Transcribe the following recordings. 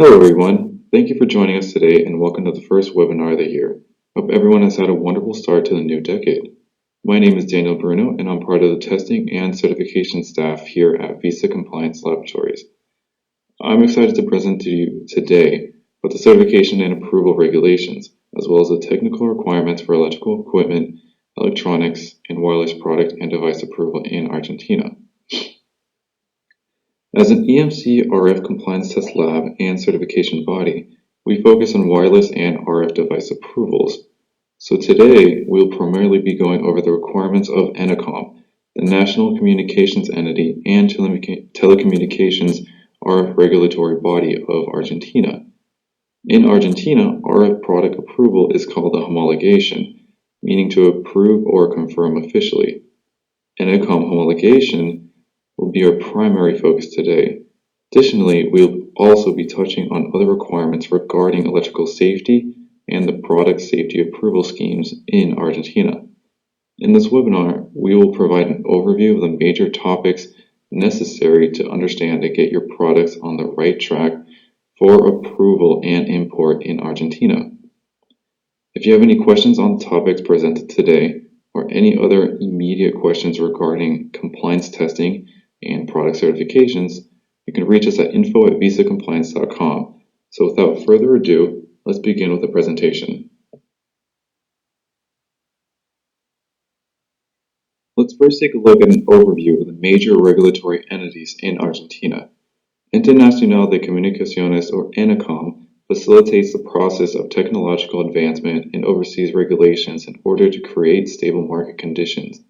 Hello everyone, thank you for joining us today and welcome to the first webinar of the year. Hope everyone has had a wonderful start to the new decade. My name is Daniel Bruno and I'm part of the testing and certification staff here at Vista Compliance Laboratories. I'm excited to present to you today about the certification and approval regulations, as well as the technical requirements for electrical equipment, electronics, and wireless product and device approval in Argentina. As an EMC RF compliance test lab and certification body, we focus on wireless and RF device approvals. So today, we'll primarily be going over the requirements of ENACOM, the National Communications Entity and Telecommunications RF regulatory body of Argentina. In Argentina, RF product approval is called a homologation, meaning to approve or confirm officially. ENACOM homologation will be our primary focus today. Additionally, we'll also be touching on other requirements regarding electrical safety and the product safety approval schemes in Argentina. In this webinar, we will provide an overview of the major topics necessary to understand to get your products on the right track for approval and import in Argentina. If you have any questions on the topics presented today, or any other immediate questions regarding compliance testing and product certifications, you can reach us at info@vistacompliance.com. So without further ado, let's begin with the presentation. Let's first take a look at an overview of the major regulatory entities in Argentina. Internacional de Comunicaciones, or ENACOM, facilitates the process of technological advancement and oversees regulations in order to create stable market conditions,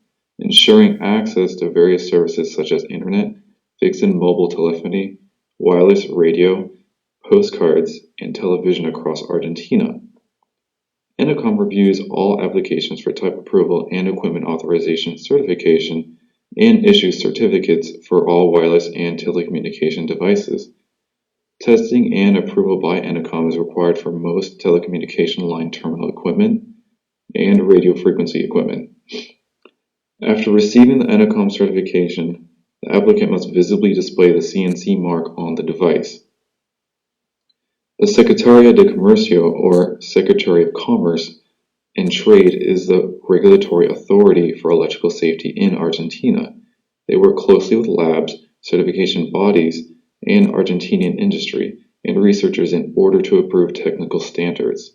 ensuring access to various services such as internet, fixed and mobile telephony, wireless radio, postcards, and television across Argentina. ENACOM reviews all applications for type approval and equipment authorization certification and issues certificates for all wireless and telecommunication devices. Testing and approval by ENACOM is required for most telecommunication line terminal equipment and radio frequency equipment. After receiving the ENACOM certification, the applicant must visibly display the CNC mark on the device. The Secretaría de Comercio, or Secretary of Commerce and Trade, is the regulatory authority for electrical safety in Argentina. They work closely with labs, certification bodies, and Argentinian industry and researchers in order to approve technical standards.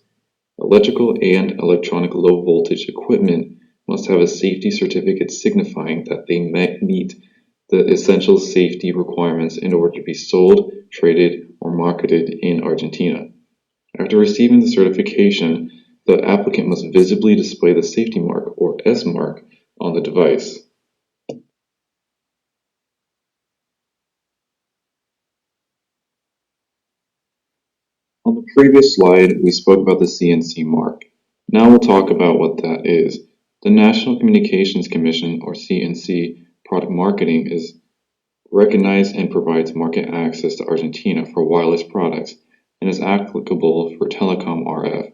Electrical and electronic low voltage equipment must have a safety certificate signifying that they meet the essential safety requirements in order to be sold, traded, or marketed in Argentina. After receiving the certification, the applicant must visibly display the safety mark, or S mark, on the device. On the previous slide, we spoke about the CNC mark. Now we'll talk about what that is. The National Communications Commission, or CNC, product marketing is recognized and provides market access to Argentina for wireless products and is applicable for telecom RF.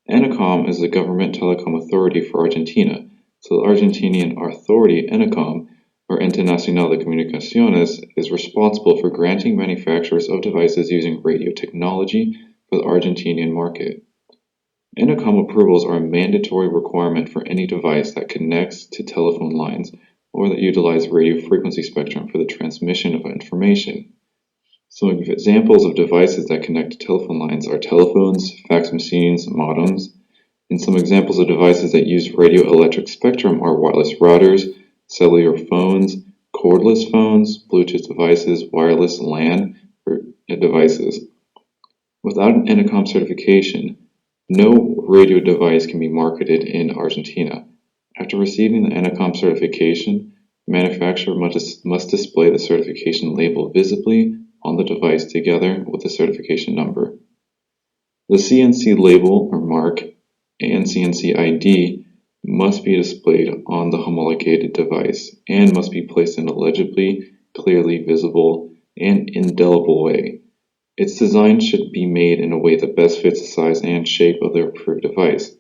ENACOM is the government telecom authority for Argentina, so the Argentinian authority, ENACOM, or Internacional de Comunicaciones, is responsible for granting manufacturers of devices using radio technology for the Argentinian market. ENACOM approvals are a mandatory requirement for any device that connects to telephone lines or that utilize radio frequency spectrum for the transmission of information. Some examples of devices that connect to telephone lines are telephones, fax machines, modems, and some examples of devices that use radio electric spectrum are wireless routers, cellular phones, cordless phones, Bluetooth devices, wireless LAN devices. Without an ENACOM certification, no radio device can be marketed in Argentina. After receiving the ENACOM certification, the manufacturer must display the certification label visibly on the device together with the certification number. The CNC label or mark and CNC ID must be displayed on the homologated device and must be placed in a legibly, clearly visible, and indelible way. Its design should be made in a way that best fits the size and shape of the approved device.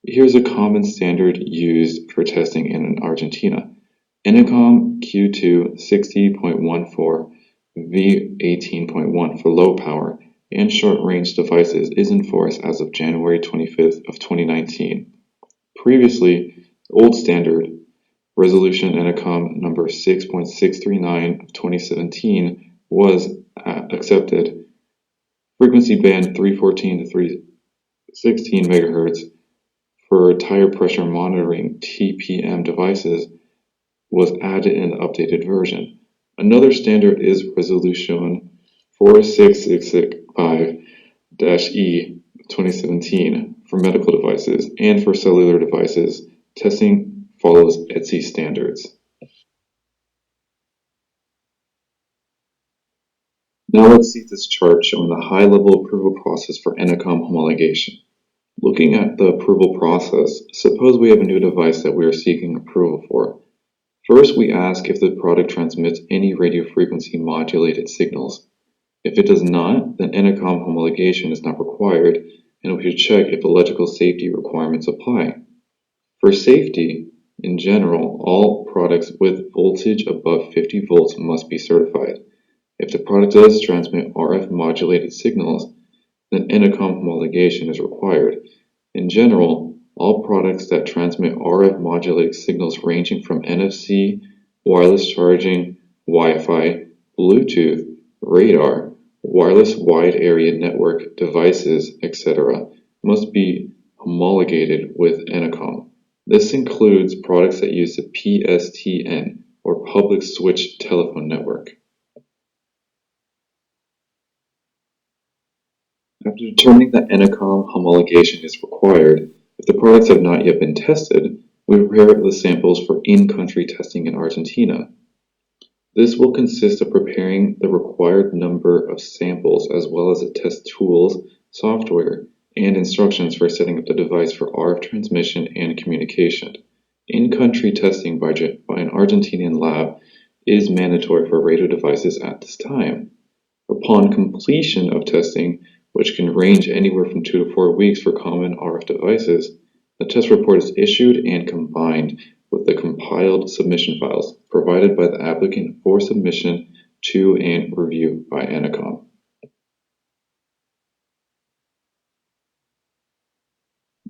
Here's a common standard used for testing in Argentina. ENACOM Q2 60.14 V18.1 for low power and short-range devices is in force as of January 25th of 2019. Previously, the old standard, Resolution ENACOM number 6.639 of 2017, was accepted. Frequency band 314 to 316 MHz for tire pressure monitoring TPM devices was added in the updated version. Another standard is Resolution 4665-E 2017 for medical devices, and for cellular devices, testing follows ETSI standards. Now let's see this chart showing the high-level approval process for ENACOM homologation. Looking at the approval process, suppose we have a new device that we are seeking approval for. First, we ask if the product transmits any radio frequency modulated signals. If it does not, then ENACOM homologation is not required, and we should check if electrical safety requirements apply. For safety, in general, all products with voltage above 50 volts must be certified. If the product does transmit RF modulated signals, then ENACOM homologation is required. In general, all products that transmit RF modulated signals ranging from NFC, wireless charging, Wi-Fi, Bluetooth, radar, wireless wide area network devices, etc., must be homologated with ENACOM. This includes products that use the PSTN, or Public Switch Telephone Network. After determining that ENACOM homologation is required, if the products have not yet been tested, we prepare the samples for in-country testing in Argentina. This will consist of preparing the required number of samples as well as the test tools, software, and instructions for setting up the device for RF transmission and communication. In-country testing by an Argentinian lab is mandatory for radio devices at this time. Upon completion of testing, which can range anywhere from 2 to 4 weeks for common RF devices, the test report is issued and combined with the compiled submission files provided by the applicant for submission to and review by ENACOM.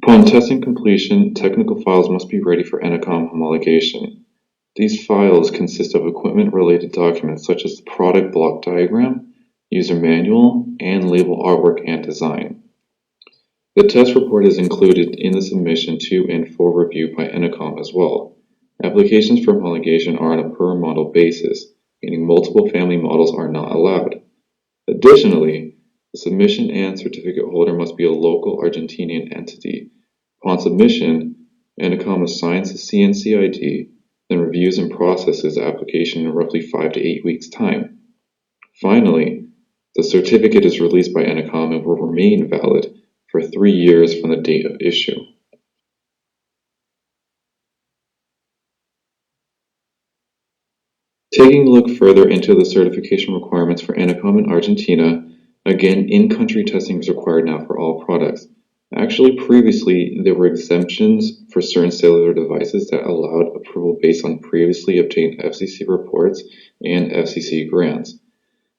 Upon testing completion, technical files must be ready for ENACOM homologation. These files consist of equipment-related documents such as the product block diagram, user manual, and label artwork and design. The test report is included in the submission to and for review by ENACOM as well. Applications for homologation are on a per model basis, meaning multiple family models are not allowed. Additionally, the submission and certificate holder must be a local Argentinian entity. Upon submission, ENACOM assigns the CNC ID, then reviews and processes the application in roughly 5 to 8 weeks' time. Finally, the certificate is released by ENACOM and will remain valid for 3 years from the date of issue. Taking a look further into the certification requirements for ENACOM in Argentina, again, in-country testing is required now for all products. Actually, previously, there were exemptions for certain cellular devices that allowed approval based on previously obtained FCC reports and FCC grants.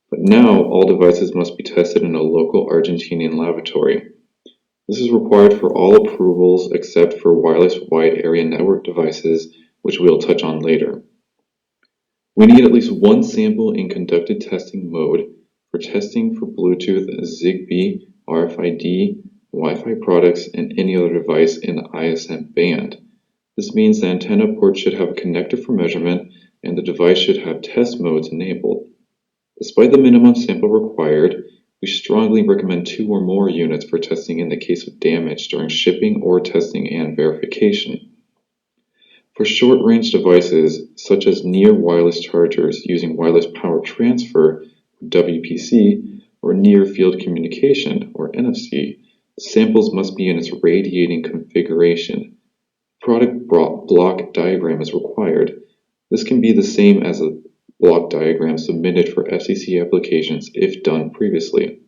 But now, all devices must be tested in a local Argentinian laboratory. This is required for all approvals except for wireless wide area network devices, which we'll touch on later. We need at least one sample in conducted testing mode for testing for Bluetooth, Zigbee, RFID, Wi-Fi products, and any other device in the ISM band. This means the antenna port should have a connector for measurement, and the device should have test modes enabled. Despite the minimum sample required, we strongly recommend 2 or more units for testing in the case of damage during shipping or testing and verification. For short-range devices, such as near wireless chargers using wireless power transfer, WPC, or near field communication, or NFC, samples must be in its radiating configuration. Product block diagram is required. This can be the same as a block diagram submitted for FCC applications if done previously.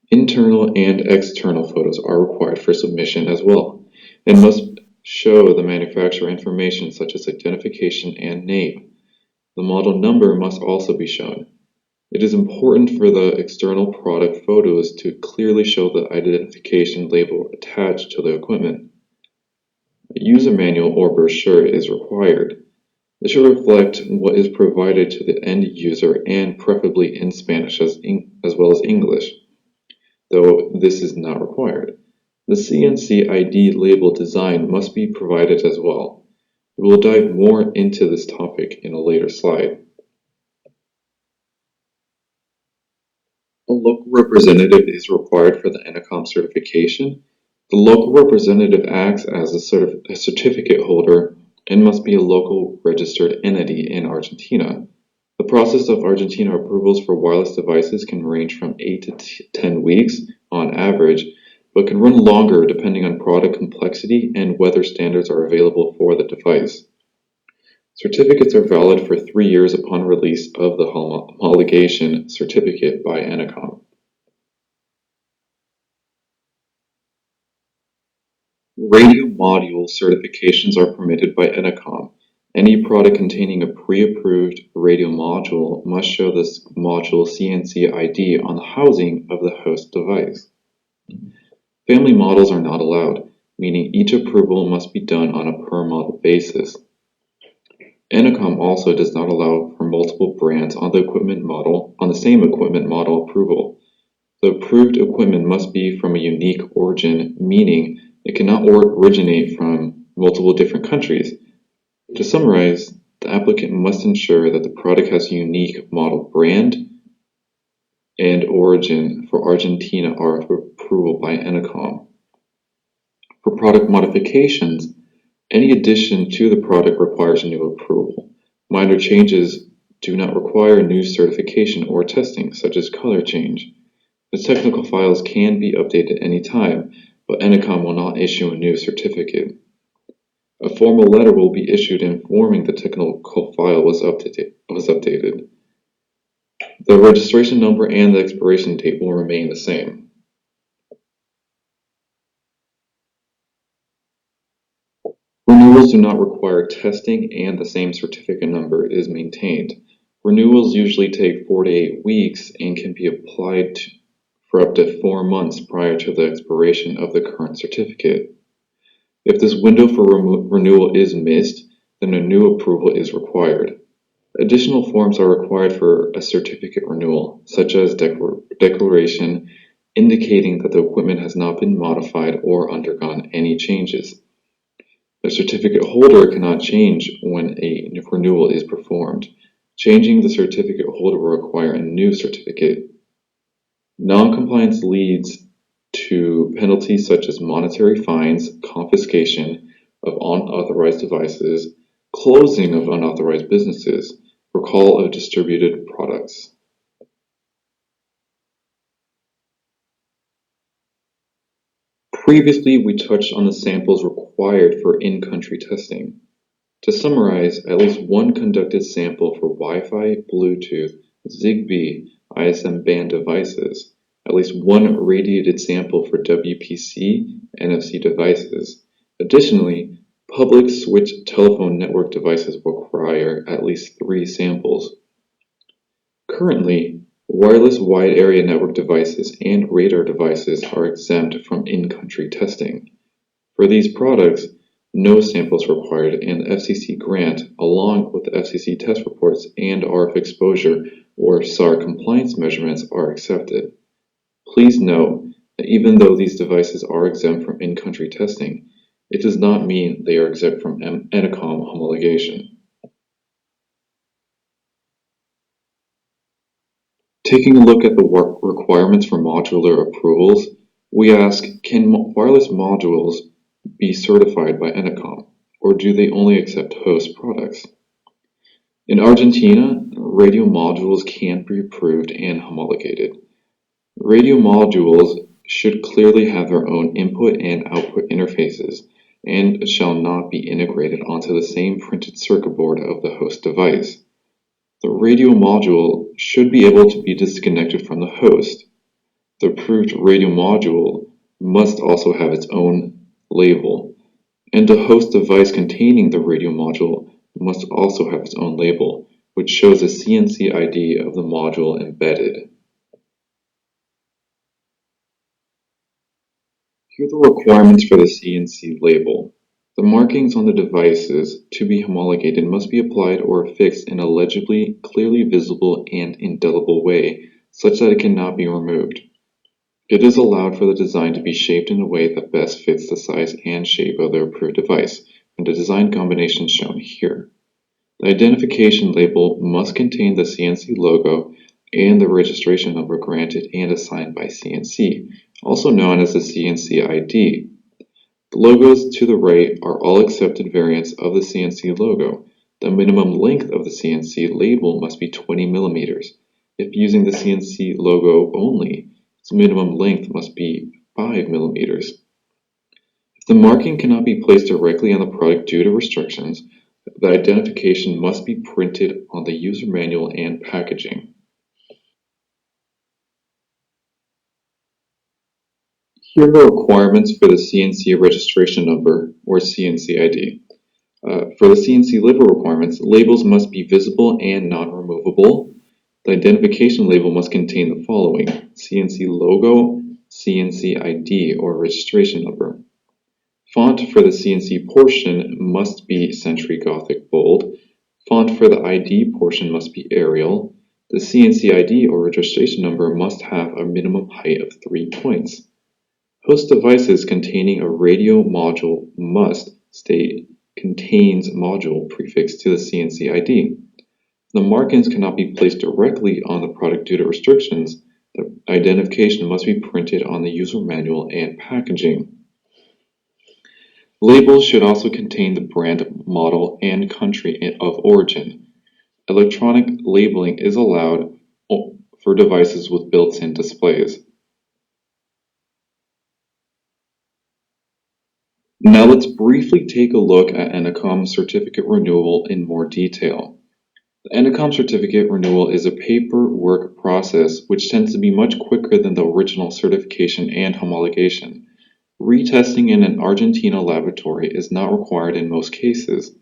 Internal and external photos are required for submission as well, and must show the manufacturer information such as identification and name. The model number must also be shown. It is important for the external product photos to clearly show the identification label attached to the equipment. A user manual or brochure is required. It should reflect what is provided to the end user and preferably in Spanish as well as English, though this is not required. The CNC ID label design must be provided as well. We will dive more into this topic in a later slide. A local representative is required for the ENACOM certification. The local representative acts as a certificate holder and must be a local registered entity in Argentina. The process of Argentina approvals for wireless devices can range from 8 to 10 weeks on average, but can run longer depending on product complexity and whether standards are available for the device. Certificates are valid for 3 years upon release of the homologation certificate by ENACOM. Radio module certifications are permitted by ENACOM. Any product containing a pre-approved radio module must show this module CNC ID on the housing of the host device. Family models are not allowed, meaning each approval must be done on a per-model basis. ENACOM also does not allow for multiple brands on the same equipment model approval. The approved equipment must be from a unique origin, meaning it cannot originate from multiple different countries. To summarize, the applicant must ensure that the product has a unique model brand and origin for Argentina are for approval by ENACOM. For product modifications, any addition to the product requires a new approval. Minor changes do not require new certification or testing, such as color change. The technical files can be updated at any time, but ENACOM will not issue a new certificate. A formal letter will be issued informing the technical file was updated. The registration number and the expiration date will remain the same. Renewals do not require testing and the same certificate number is maintained. Renewals usually take 4 to 8 weeks and can be applied for up to 4 months prior to the expiration of the current certificate. If this window for renewal is missed, then a new approval is required. Additional forms are required for a certificate renewal, such as declaration indicating that the equipment has not been modified or undergone any changes. The certificate holder cannot change when a renewal is performed. Changing the certificate holder will require a new certificate. Non-compliance leads to penalties such as monetary fines, confiscation of unauthorized devices, closing of unauthorized businesses, recall of distributed products. Previously, we touched on the samples required for in-country testing. To summarize, at least one conducted sample for Wi-Fi, Bluetooth, Zigbee, ISM band devices, at least one radiated sample for WPC, NFC devices. Additionally, public switch telephone network devices require at least 3 samples. Currently, wireless wide area network devices and radar devices are exempt from in-country testing. For these products, no samples required, and the FCC grant, along with the FCC test reports and RF exposure or SAR compliance measurements, are accepted. Please note that even though these devices are exempt from in-country testing, it does not mean they are exempt from ENACOM homologation. Taking a look at the requirements for modular approvals, we ask, can wireless modules be certified by ENACOM, or do they only accept host products? In Argentina, radio modules can be approved and homologated. Radio modules should clearly have their own input and output interfaces and shall not be integrated onto the same printed circuit board of the host device. The radio module should be able to be disconnected from the host. The approved radio module must also have its own label, and the host device containing the radio module must also have its own label. which shows a CNC ID of the module embedded. Here are the requirements for the CNC label. The markings on the devices to be homologated must be applied or affixed in a legibly, clearly visible, and indelible way, such that it cannot be removed. It is allowed for the design to be shaped in a way that best fits the size and shape of the approved device, and the design combination is shown here. The identification label must contain the CNC logo and the registration number granted and assigned by CNC, also known as the CNC ID. The logos to the right are all accepted variants of the CNC logo. The minimum length of the CNC label must be 20 millimeters. If using the CNC logo only, its minimum length must be 5 millimeters. If the marking cannot be placed directly on the product due to restrictions, the identification must be printed on the user manual and packaging. Here are the requirements for the CNC registration number, or CNC ID. For the CNC label requirements, labels must be visible and non-removable. The identification label must contain the following: CNC logo, CNC ID, or registration number. Font for the CNC portion must be Century Gothic Bold. Font for the ID portion must be Arial. The CNC ID or registration number must have a minimum height of 3 points. Host devices containing a radio module must state contains module prefix to the CNC ID. The markings cannot be placed directly on the product due to restrictions. The identification must be printed on the user manual and packaging. Labels should also contain the brand, model, and country of origin. Electronic labeling is allowed for devices with built-in displays. Now let's briefly take a look at ENACOM certificate renewal in more detail. The ENACOM certificate renewal is a paperwork process which tends to be much quicker than the original certification and homologation. Retesting in an Argentina laboratory is not required in most cases.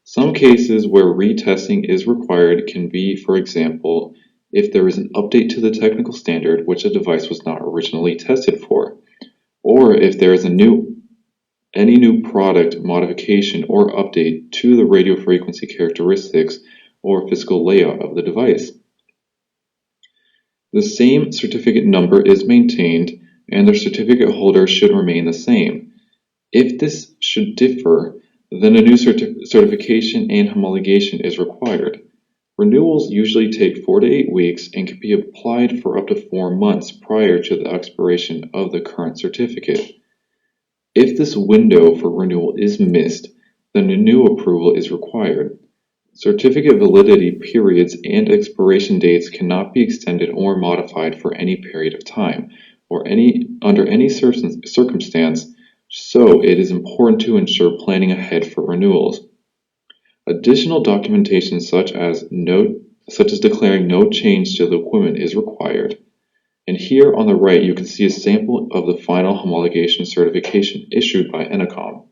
Some cases where retesting is required can be, for example, if there is an update to the technical standard which a device was not originally tested for, or if there is any new product modification or update to the radio frequency characteristics or physical layout of the device. The same certificate number is maintained, and the certificate holder should remain the same. If this should differ, then a new certification and homologation is required. Renewals usually take 4 to 8 weeks and can be applied for up to 4 months prior to the expiration of the current certificate. If this window for renewal is missed, then a new approval is required. Certificate validity periods and expiration dates cannot be extended or modified for any period of time, or under any circumstance, so it is important to ensure planning ahead for renewals. Additional documentation such as declaring no change to the equipment is required. And here on the right you can see a sample of the final homologation certification issued by ENACOM.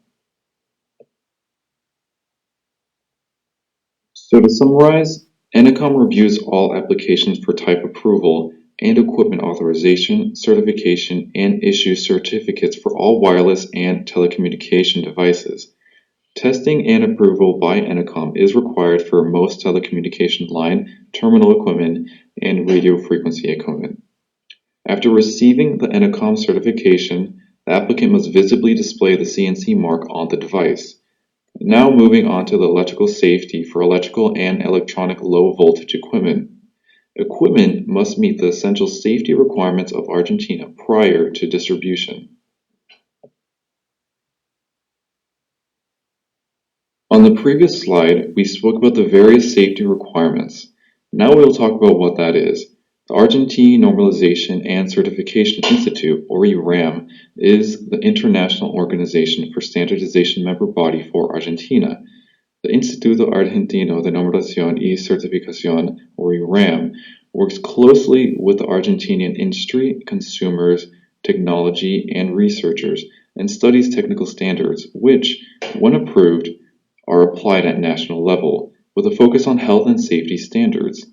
So to summarize, ENACOM reviews all applications for type approval and equipment authorization, certification, and issues certificates for all wireless and telecommunication devices. Testing and approval by ENACOM is required for most telecommunication line, terminal equipment, and radio frequency equipment. After receiving the ENACOM certification, the applicant must visibly display the CNC mark on the device. Now moving on to the electrical safety for electrical and electronic low voltage equipment. Equipment must meet the essential safety requirements of Argentina prior to distribution. On the previous slide, we spoke about the various safety requirements. Now we will talk about what that is. The Argentine Normalization and Certification Institute, or IRAM, is the international organization for standardization member body for Argentina. The Instituto Argentino de Normalización y Certificación, or IRAM, works closely with the Argentinian industry, consumers, technology, and researchers, and studies technical standards, which, when approved, are applied at national level, with a focus on health and safety standards.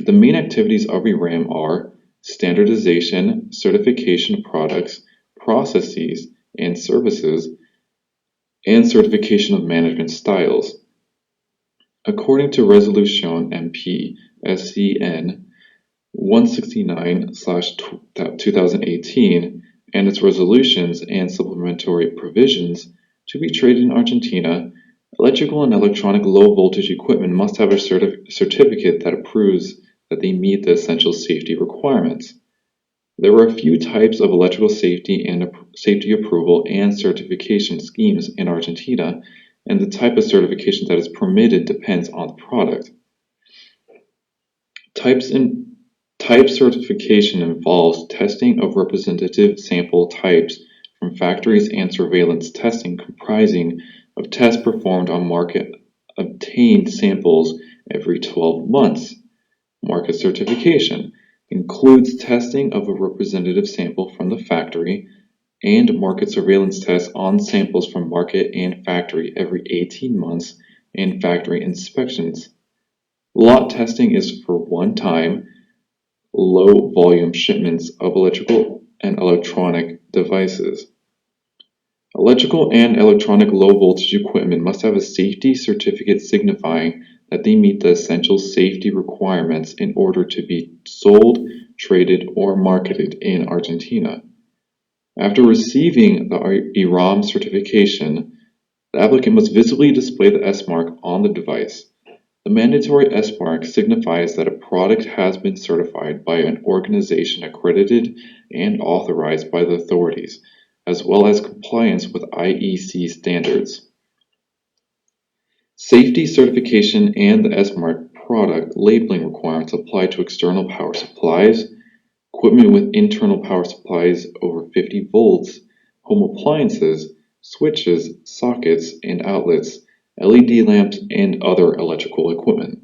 The main activities of IRAM are standardization, certification of products, processes, and services, and certification of management styles. According to Resolution MP SCN 169/2018 and its resolutions and supplementary provisions, to be traded in Argentina, electrical and electronic low-voltage equipment must have a certificate that proves that they meet the essential safety requirements. There are a few types of electrical safety and safety approval and certification schemes in Argentina, and the type of certification that is permitted depends on the product. Type certification involves testing of representative sample types from factories and surveillance testing comprising of tests performed on market-obtained samples every 12 months. Market certification includes testing of a representative sample from the factory and market surveillance tests on samples from market and factory every 18 months and factory inspections. Lot testing is for one-time, low-volume shipments of electrical and electronic devices. Electrical and electronic low-voltage equipment must have a safety certificate signifying that they meet the essential safety requirements in order to be sold, traded, or marketed in Argentina. After receiving the IRAM certification, the applicant must visibly display the S mark on the device. The mandatory S mark signifies that a product has been certified by an organization accredited and authorized by the authorities, as well as compliance with IEC standards. Safety certification and the S mark product labeling requirements apply to external power supplies, equipment with internal power supplies over 50 volts, home appliances, switches, sockets, and outlets, LED lamps, and other electrical equipment.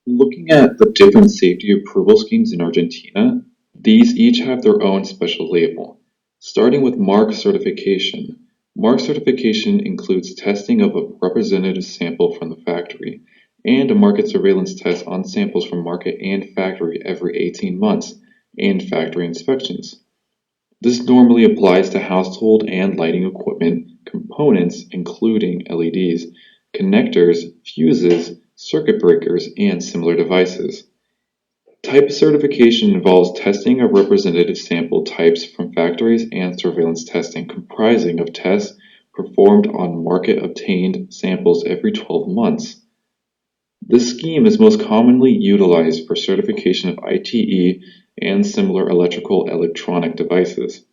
Looking at the different safety approval schemes in Argentina, these each have their own special label. Starting with mark certification. Mark certification includes testing of a representative sample from the factory and a market surveillance test on samples from market and factory every 18 months and factory inspections. This normally applies to household and lighting equipment components including LEDs, connectors, fuses, circuit breakers, and similar devices. Type certification involves testing of representative sample types from factories and surveillance testing comprising of tests performed on market-obtained samples every 12 months. This scheme is most commonly utilized for certification of ITE and similar electrical electronic devices.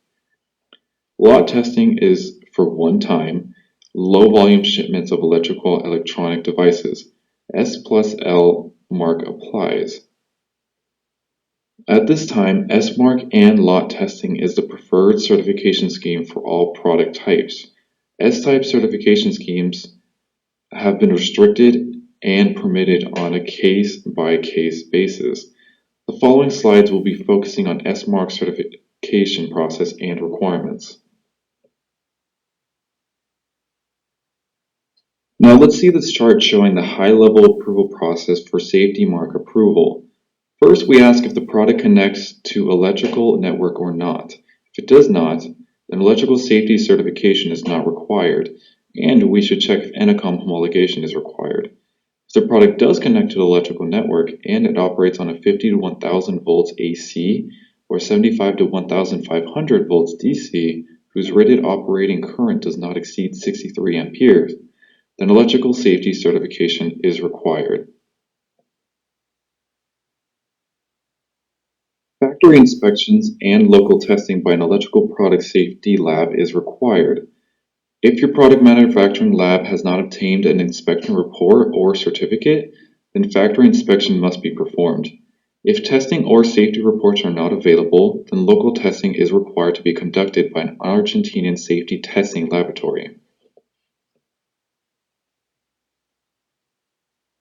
Lot testing is for one-time, low-volume shipments of electrical electronic devices. S+L mark applies. At this time, S mark and lot testing is the preferred certification scheme for all product types. S-type certification schemes have been restricted and permitted on a case-by-case basis. The following slides will be focusing on S mark certification process and requirements. Now let's see this chart showing the high-level approval process for safety mark approval. First, we ask if the product connects to electrical network or not. If it does not, then electrical safety certification is not required, and we should check if ENACOM homologation is required. If the product does connect to the electrical network and it operates on a 50 to 1000 volts AC or 75 to 1500 volts DC, whose rated operating current does not exceed 63 amperes, then electrical safety certification is required. Factory inspections and local testing by an electrical product safety lab is required. If your product manufacturing lab has not obtained an inspection report or certificate, then factory inspection must be performed. If testing or safety reports are not available, then local testing is required to be conducted by an Argentinian safety testing laboratory.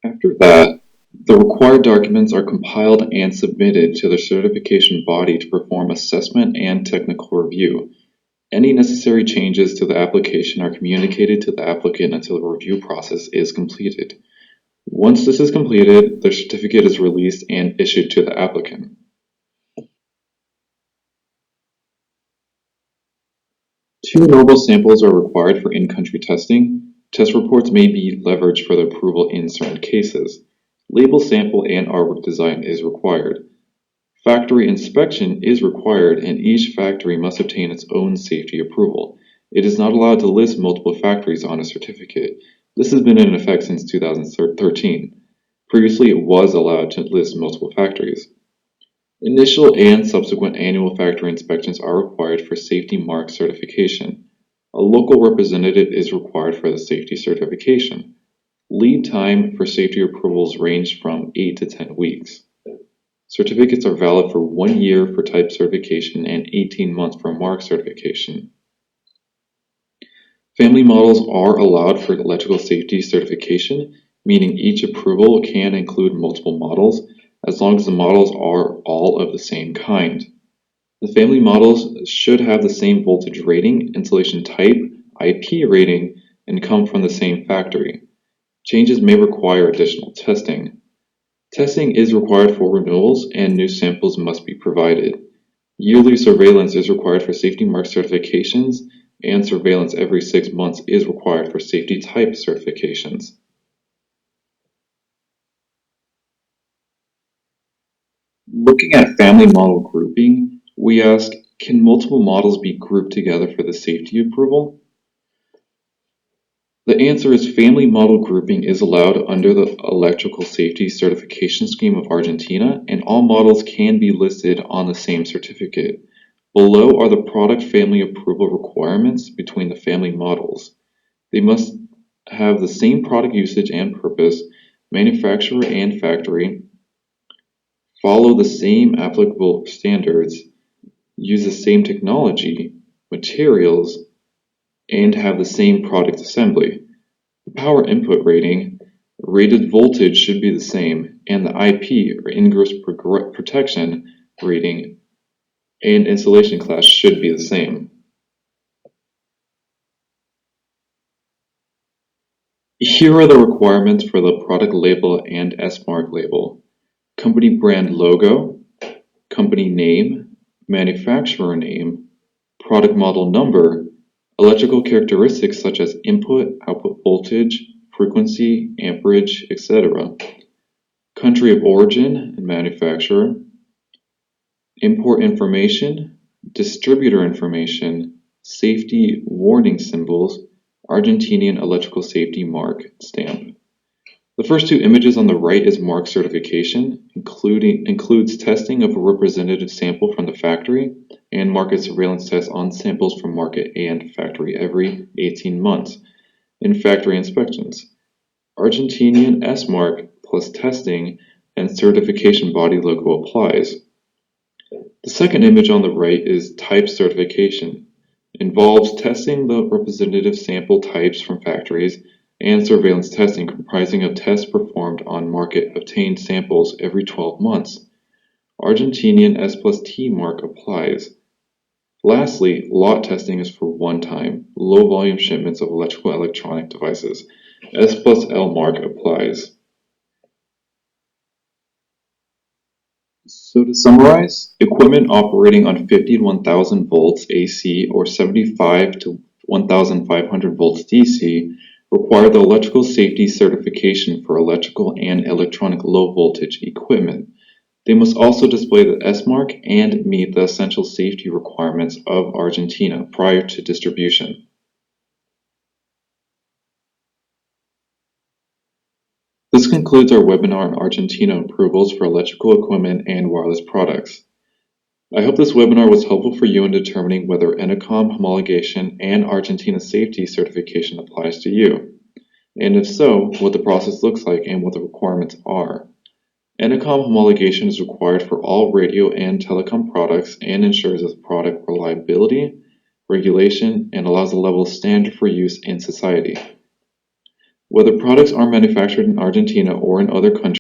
After that, the required documents are compiled and submitted to the certification body to perform assessment and technical review. Any necessary changes to the application are communicated to the applicant until the review process is completed. Once this is completed, the certificate is released and issued to the applicant. Two notable samples are required for in-country testing. Test reports may be leveraged for the approval in certain cases. Label sample and artwork design is required. Factory inspection is required, and each factory must obtain its own safety approval. It is not allowed to list multiple factories on a certificate. This has been in effect since 2013. Previously, it was allowed to list multiple factories. Initial and subsequent annual factory inspections are required for safety mark certification. A local representative is required for the safety certification. Lead time for safety approvals range from 8 to 10 weeks. Certificates are valid for 1 year for type certification and 18 months for mark certification. Family models are allowed for electrical safety certification, meaning each approval can include multiple models, as long as the models are all of the same kind. The family models should have the same voltage rating, installation type, IP rating, and come from the same factory. Changes may require additional testing. Testing is required for renewals, and new samples must be provided. Yearly surveillance is required for safety mark certifications, and surveillance every 6 months is required for safety type certifications. Looking at family model grouping, we ask, can multiple models be grouped together for the safety approval? The answer is family model grouping is allowed under the Electrical Safety Certification Scheme of Argentina, and all models can be listed on the same certificate. Below are the product family approval requirements between the family models. They must have the same product usage and purpose, manufacturer and factory, follow the same applicable standards, use the same technology, materials, and have the same product assembly. The power input rating, rated voltage should be the same, and the IP, or ingress protection rating, and installation class should be the same. Here are the requirements for the product label and S-Mark label. Company brand logo, company name, manufacturer name, product model number, electrical characteristics such as input, output voltage, frequency, amperage, etc., country of origin and manufacturer, import information, distributor information, safety warning symbols, Argentinian electrical safety mark stamp. The first two images on the right is mark certification, includes testing of a representative sample from the factory and market surveillance tests on samples from market and factory every 18 months in factory inspections. Argentinian S-Mark plus testing and certification body logo applies. The second image on the right is type certification. Involves testing the representative sample types from factories and surveillance testing comprising of tests performed on market obtained samples every 12 months. Argentinian S plus T mark applies. Lastly, lot testing is for one-time, low-volume shipments of electrical and electronic devices. S plus L mark applies. So to summarize, equipment operating on 50 to 1000 volts AC or 75 to 1500 volts DC require the electrical safety certification for electrical and electronic low voltage equipment. They must also display the S-Mark and meet the essential safety requirements of Argentina prior to distribution. This concludes our webinar on Argentina approvals for electrical equipment and wireless products. I hope this webinar was helpful for you in determining whether ENACOM homologation and Argentina safety certification applies to you, and if so, what the process looks like and what the requirements are. ENACOM homologation is required for all radio and telecom products and ensures the product reliability, regulation, and allows a level of standard for use in society. Whether products are manufactured in Argentina or in other countries,